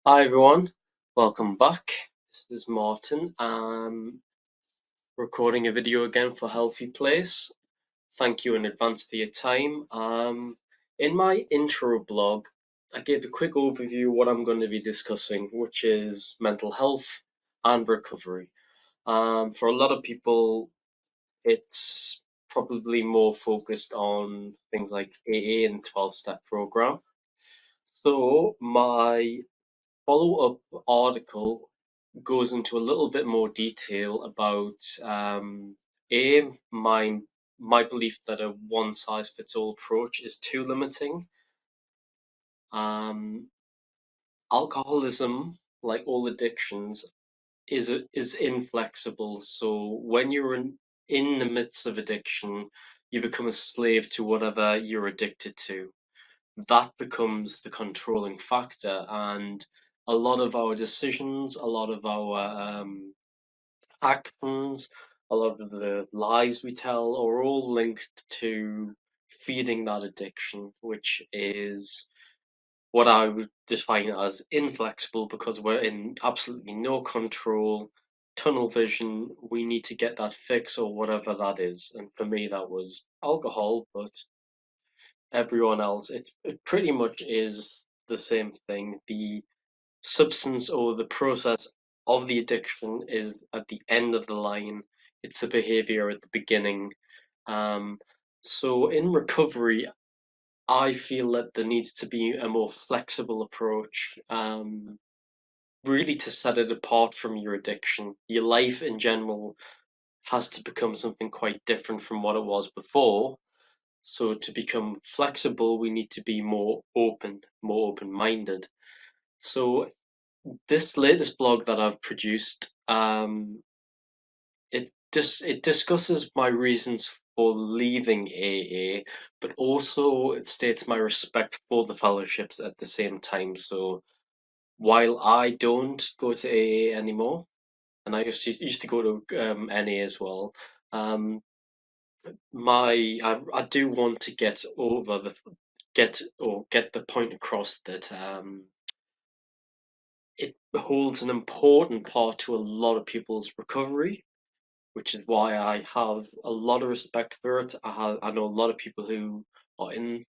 Hi everyone, welcome back. This is Martin. I'm recording a video again for HealthyPlace. Thank you in advance for your time. In my intro blog, I gave a quick overview of what I'm going to be discussing, which is mental health and recovery. For a lot of people, it's probably more focused on things like AA and 12-step program. So my follow-up article goes into a little bit more detail about a my belief that a one size fits all approach is too limiting. Um, Alcoholism, like all addictions, is inflexible. So when you're in the midst of addiction, you become a slave to whatever you're addicted to. That becomes the controlling factor, and a lot of our decisions, a lot of our actions, a lot of the lies we tell are all linked to feeding that addiction, which is what I would define as inflexible because we're in absolutely no control, tunnel vision. We need to get that fix or whatever that is. And for me, that was alcohol, but everyone else, it pretty much is the same thing. The substance or the process of the addiction is at the end of the line. It's the behavior at the beginning. Um, so in recovery, I feel that there needs to be a more flexible approach, really to set it apart from your addiction. Your life in general has to become something quite different from what it was before. So to become flexible, we need to be more open-minded. So this latest blog that I've produced, it discusses my reasons for leaving AA, but also it states my respect for the fellowships at the same time. So while I don't go to AA anymore, and I used to go to NA as well, um, I do want to get the point across that it holds an important part to a lot of people's recovery, which is why I have a lot of respect for it. I know a lot of people who are in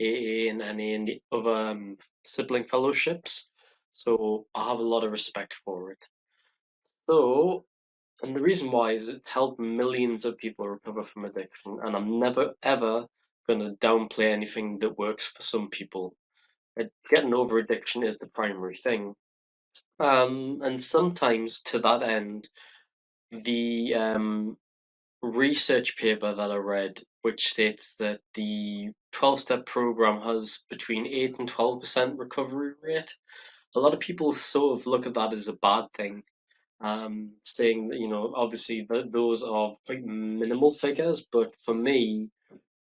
AA and NA and the other sibling fellowships, so I have a lot of respect for it. So, and the reason why is it's helped millions of people recover from addiction, and I'm never ever going to downplay anything that works for some people. Getting over addiction is the primary thing. And sometimes to that end, the research paper that I read, which states that the 12-step program has between 8 and 12% recovery rate. A lot of people sort of look at that as a bad thing, saying that, obviously those are quite minimal figures, but for me,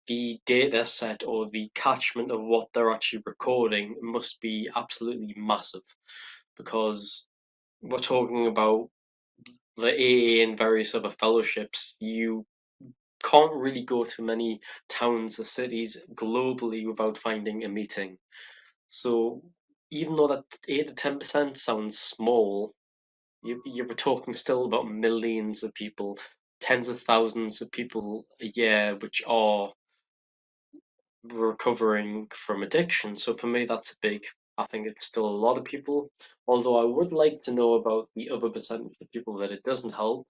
the data set or the catchment of what they're actually recording must be absolutely massive because we're talking about the AA and various other fellowships. You can't really go to many towns or cities globally without finding a meeting. So even though that 8 to 10% sounds small, you were talking still about millions of people, tens of thousands of people a year, which are recovering from addiction. So for me, that's a big. I think it's still a lot of people. Although I would like to know about the other percentage of people that it doesn't help.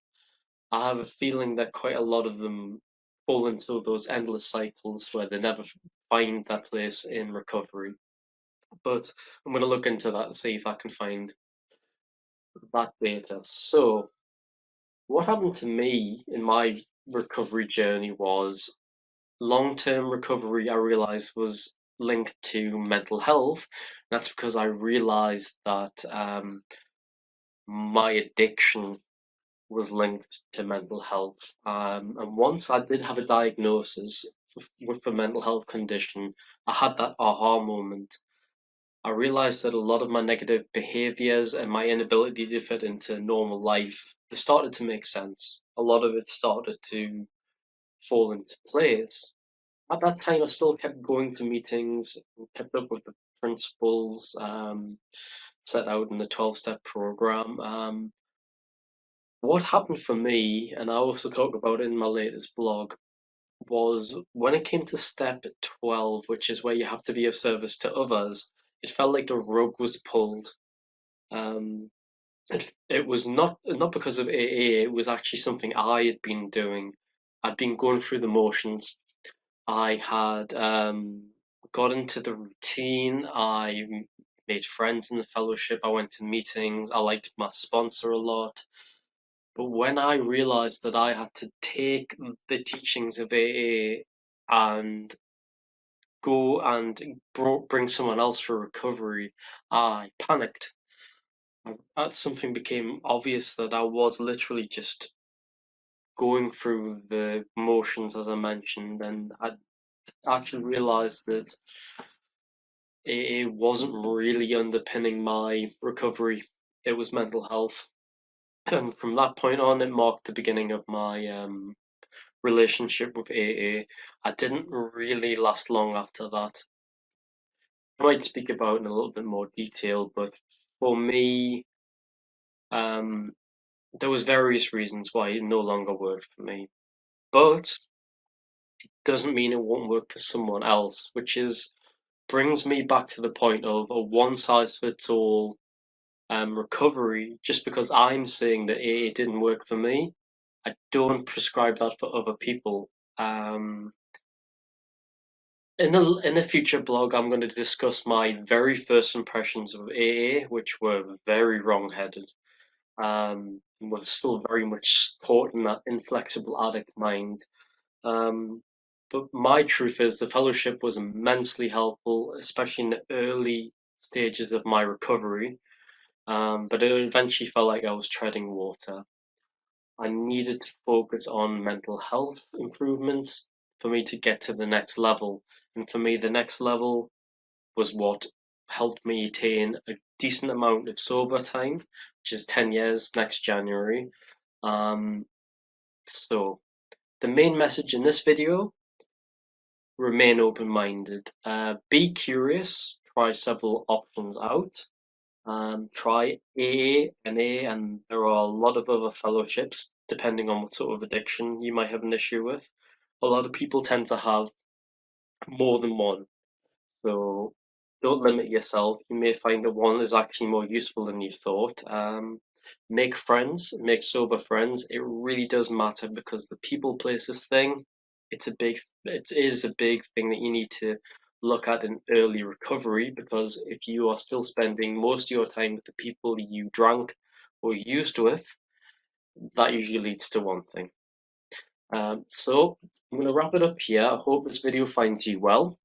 I have a feeling that quite a lot of them fall into those endless cycles where they never find their place in recovery. But I'm going to look into that and see if I can find that data. So, what happened to me in my recovery journey was long-term recovery, I realized was linked to mental health. That's because I realized that my addiction was linked to mental health. And once I did have a diagnosis with a mental health condition, I had that aha moment. I realized that a lot of my negative behaviors and my inability to fit into normal life, they started to make sense. A lot of it started to fall into place. At that time, I still kept going to meetings, kept up with the principals, set out in the 12-step program. What happened for me, and I also talk about it in my latest blog, was when it came to step 12, which is where you have to be of service to others, it felt like the rug was pulled. Um, it was not because of AA, it was actually something I had been doing. I'd been going through the motions. I had got into the routine. Made friends in the fellowship. I went to meetings. I liked my sponsor a lot. But when I realized that I had to take the teachings of AA and go and bring someone else for recovery, I panicked. Something became obvious that I was literally just going through the motions, as I mentioned, and I actually realized that it wasn't really underpinning my recovery. It was mental health. And from that point on, it marked the beginning of my relationship with AA. I didn't really last long after that. I might speak about in a little bit more detail, but for me, um, there was various reasons why it no longer worked for me. But doesn't mean it won't work for someone else, which is brings me back to the point of a one size fits all recovery. Just because I'm saying that it didn't work for me, I don't prescribe that for other people. Um, in a future blog, I'm going to discuss my very first impressions of AA, which were very wrong-headed. Was still very much caught in that inflexible addict mind. Um, but my truth is, the fellowship was immensely helpful, especially in the early stages of my recovery. But it eventually felt like I was treading water. I needed to focus on mental health improvements for me to get to the next level. And for me, the next level was what helped me attain a decent amount of sober time, which is 10 years next January. Um, so the main message in this video, remain open-minded. Be curious, try several options out. Try AA and A, and there are a lot of other fellowships, depending on what sort of addiction you might have an issue with. A lot of people tend to have more than one. So don't limit yourself. You may find that one is actually more useful than you thought. Make friends, make sober friends. It really does matter because the people places thing, it is a big thing that you need to look at in early recovery because if you are still spending most of your time with the people you drank or used with, that usually leads to one thing. So I'm going to wrap it up here. I hope this video finds you well.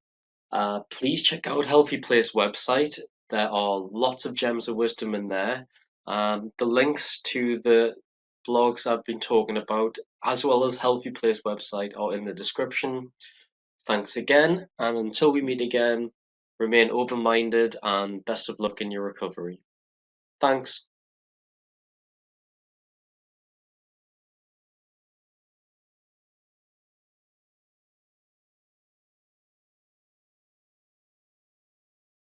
Please check out HealthyPlace website. There are lots of gems of wisdom in there. The links to the blogs I've been talking about, as well as HealthyPlace website, are in the description. Thanks again, and until we meet again, remain open-minded and best of luck in your recovery. Thanks.